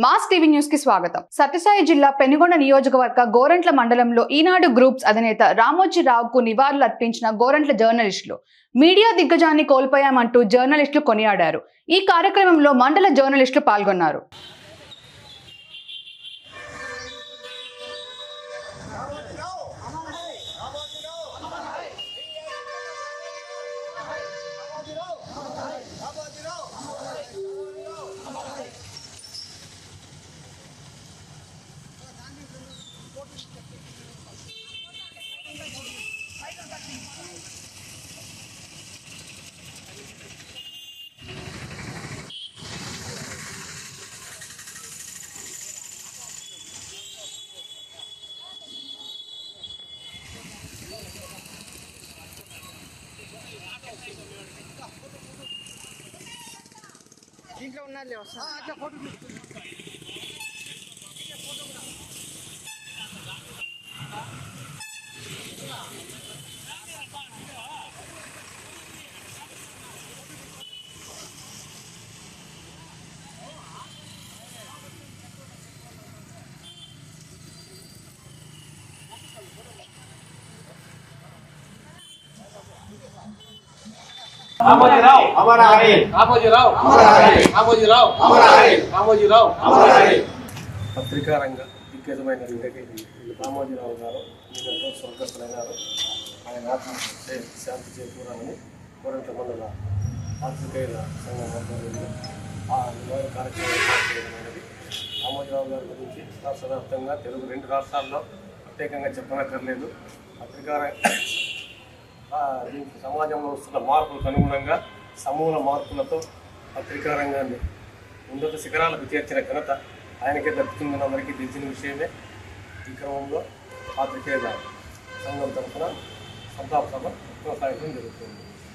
Mass TV news కి స్వాగతం. సత్యసాయి జిల్లా పెనుగొండ నియోజకవర్గ గోరంట్ల మండలంలో ఈనాడు గ్రూప్స్ అధినేత రామోజీరావుకు నివాళులు అర్పించిన గోరంట్ల జర్నలిస్టులు మీడియా దిగ్గజాన్ని కోల్పోయామంటూ జర్నలిస్టులు కొనియాడారు. ఈ కార్యక్రమంలో మండల జర్నలిస్టులు పాల్గొన్నారు. దీంట్లో ఉన్నది అట్లా ఫోటో రామోజీరావు అమర హరి. రామోజీరావు అమర హరి. రామోజీరావు అమర హరి. రామోజీరావు అమర హరి. పత్రికా రంగ దిగ్గజమైన రామోజీరావు గారు ఎంతో స్వర్గస్థులైనారు. ఆయన ఆత్మహత్య శాంతి చేకూరాలని గోరంట్ల మండల పాత్రికేయుల సంఘం ఆధ్వర్యంలో ఆ నివారణ కార్యక్రమం చేయడమైనది. రామోజీరావు గారి గురించి రాష్ట్ర వ్యాప్తంగా తెలుగు 2 రాష్ట్రాల్లో ప్రత్యేకంగా చెప్పనక్కర్లేదు. పత్రికా దీనికి సమాజంలో వస్తున్న మార్పులకు అనుగుణంగా సమూల మార్పులతో పత్రికా రంగాన్ని ఉన్నత శిఖరాలకు చేర్చిన ఘనత ఆయనకే దక్కుతుందని అందరికీ తెలిసిన విషయమే. ఈ క్రమంలో పాత్రికేయుల సంఘం తరఫున సంతాప సభ కొనసాగడం జరుగుతుంది.